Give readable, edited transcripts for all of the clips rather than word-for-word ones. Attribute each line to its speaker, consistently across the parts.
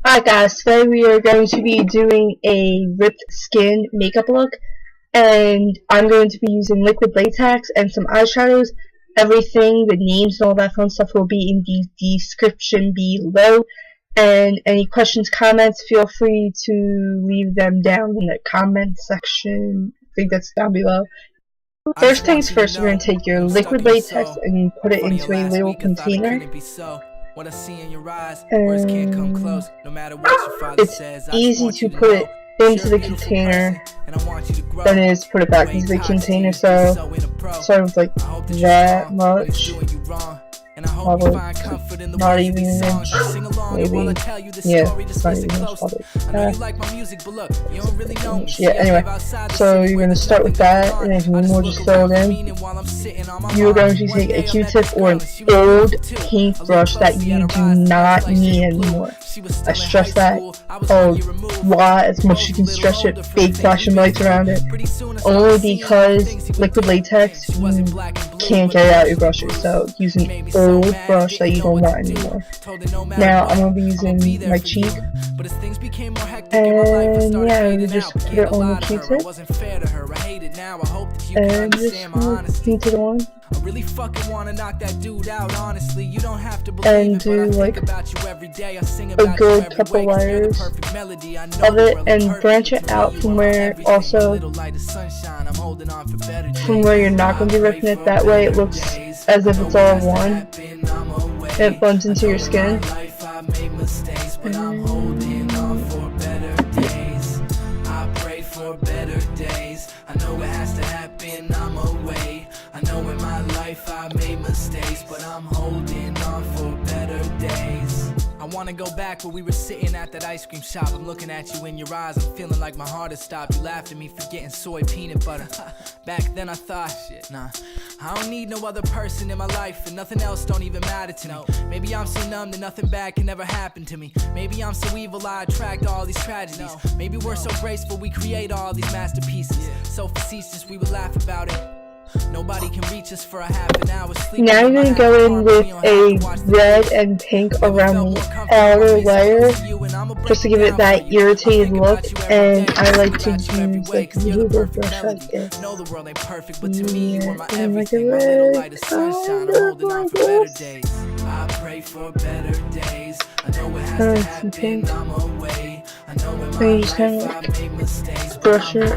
Speaker 1: Hi guys, today we are going to be doing a ripped skin makeup look, and I'm going to be using liquid latex and some eyeshadows. Everything, the names and all that fun stuff will be in the description below, and any questions, comments, feel free to leave them down in the comment section. I think that's down below. First things first, we're going to take your liquid latex and put it into a little container.
Speaker 2: What I see in your eyes, words can't come close, no matter what your father says.
Speaker 1: It's easy to put it into the container, then it is put it back into the container, so sort of like that much. Probably not even an inch, maybe, yeah, not even an inch, yeah, anyway, so you're going to start with that, and if you more just throw it in. You're going to take a Q-tip or an old paintbrush that you do not need anymore. I stress that a lot, as much as you can stretch it, big flashing lights around it, only because liquid latex, you can't get it out of your brushes, so use an old brush that you don't want anymore. Now I'm going to be using my cheek, and yeah, you just put it on the Q-tip, and just paint it on.
Speaker 2: I really fucking wanna knock that dude out, honestly. You don't have to believe
Speaker 1: and do like a good couple layers of it, and branch it out from where also from where you're not going to be ripping it. That way it looks as if it's all one. It blends into your skin. I know it has to happen, I'm away. I know in my life I made mistakes, but I'm holding on for better days. I wanna go back where we were sitting at that ice cream shop. I'm looking at you in your eyes, I'm feeling like my heart has stopped. You laughed at me for getting soy peanut butter. Back then I thought, shit, nah, I don't need no other person in my life, and nothing else don't even matter to me. Maybe I'm so numb that nothing bad can ever happen to me. Maybe I'm so evil I attract all these tragedies. Maybe we're so graceful we create all these masterpieces. So facetious we would laugh about it. Nobody can reach us for a half an hour sleep. Now you're going to go in with a red and pink around the outer layer, just to give it that irritated look, and I like to use like a little brush like this. Yeah, and like a red,
Speaker 2: I pray for better days. I know it has to happen, I'm away. I know in my
Speaker 1: you just kind of like brush it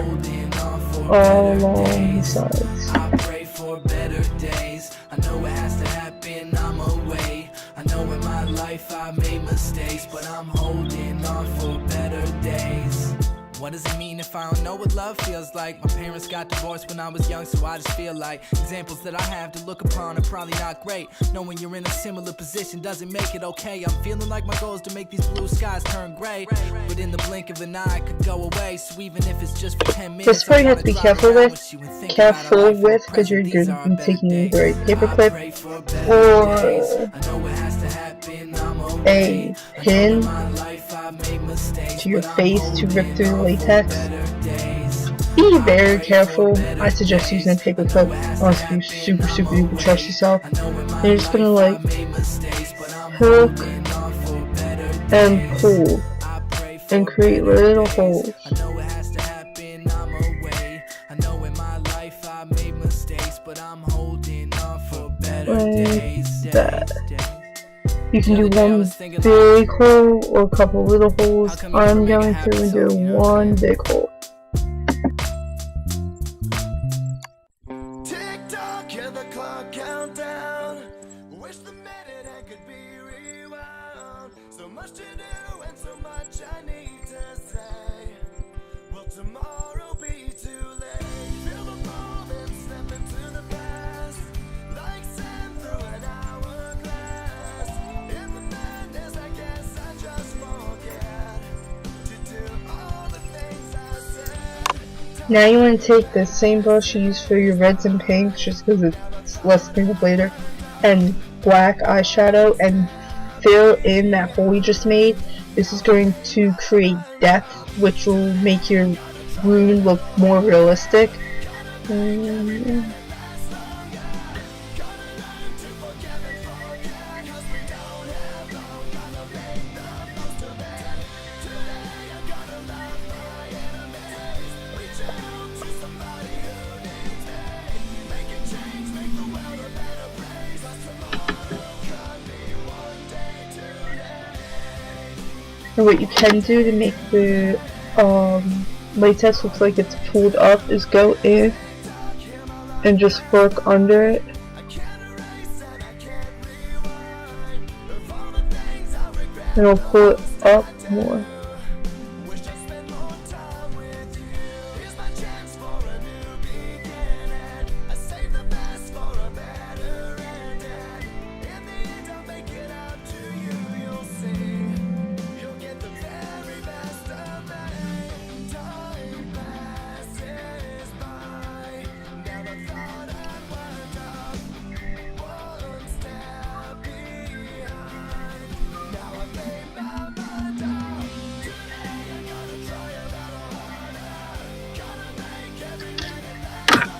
Speaker 1: all along the sides.
Speaker 2: I pray for better days. I know it has to happen, I'm away. I know in my life I made mistakes, but I'm holding on for better days. What does it mean if I don't know what love feels like? My parents got divorced when I was young, so I just feel like examples that I have to look upon are probably not great. Knowing you're in a similar position doesn't make it okay. I'm feeling like my goal is to make these blue skies turn gray, but in the blink of an eye I could go away. So even if it's just for 10 minutes,
Speaker 1: this part you have to be careful with, because you're going to be taking either a paperclip or a pin to your face to rip through the latex. Be very careful. I suggest using a paperclip unless you super duper trust yourself. And you're just gonna like hook and pull and create little holes like that. You can do one big hole or a couple little holes. I'm going to do one big hole.
Speaker 3: Tick-tock, hear the clock count down. Wish the minute I could be rewound. So much to do and so much I need to say. Will tomorrow be too late? Feel the moment step into the past, like sand through an hourglass. In the madness, I guess I just forget to do all the things I said.
Speaker 1: Now you want to take the same brush you use for your reds and pinks, just because it's less cleanup later, and black eyeshadow, and fill in that hole you just made. This is going to create depth, which will make your wound look more realistic.
Speaker 4: And what you can do to make the latex looks like it's pulled up is go in and just work under it. And it'll pull it up more.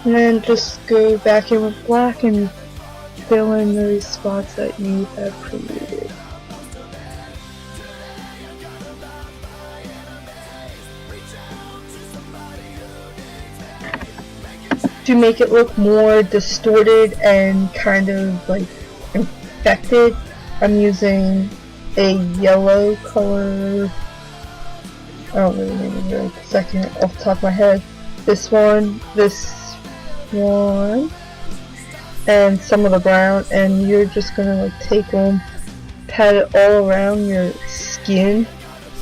Speaker 4: And then just go back in with black and fill in those spots that you have created. To make it look more distorted and kind of like infected, I'm using a yellow color. I don't really remember right the second off the top of my head. This one, and some of the brown, and you're just gonna like take them, pat it all around your skin,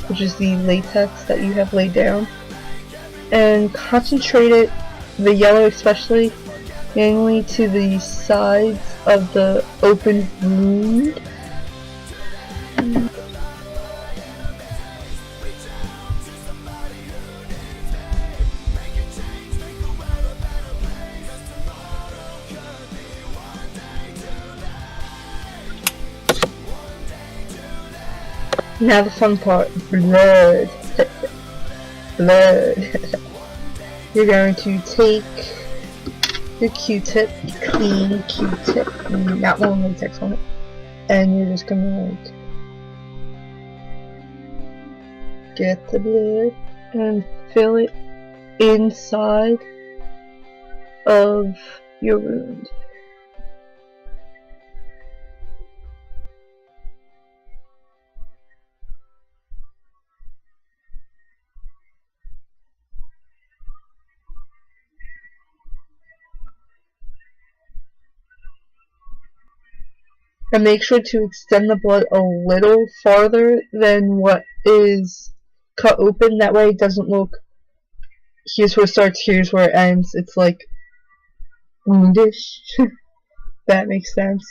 Speaker 4: which is the latex that you have laid down, and concentrate it, the yellow especially, mainly to the sides of the open wound. Now the fun part, blood. Blood. You're going to take your Q-tip, clean Q-tip, not one latex on it, and you're just gonna like get the blood and fill it inside of your wound. And make sure to extend the blood a little farther than what is cut open. That way it doesn't look, here's where it starts, here's where it ends. It's like woundish. That makes sense.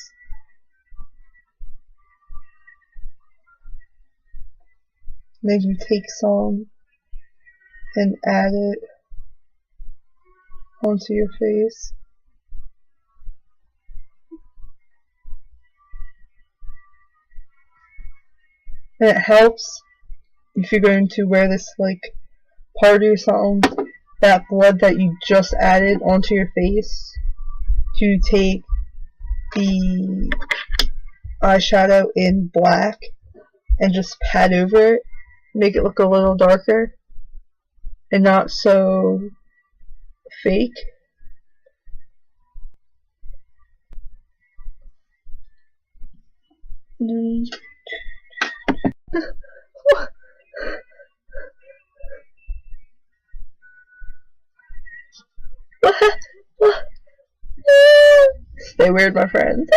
Speaker 4: Then you take some and add it onto your face. And it helps if you're going to wear this like party or something, that blood that you just added onto your face, to take the eyeshadow in black and just pat over it, make it look a little darker and not so fake. Stay weird, my friends.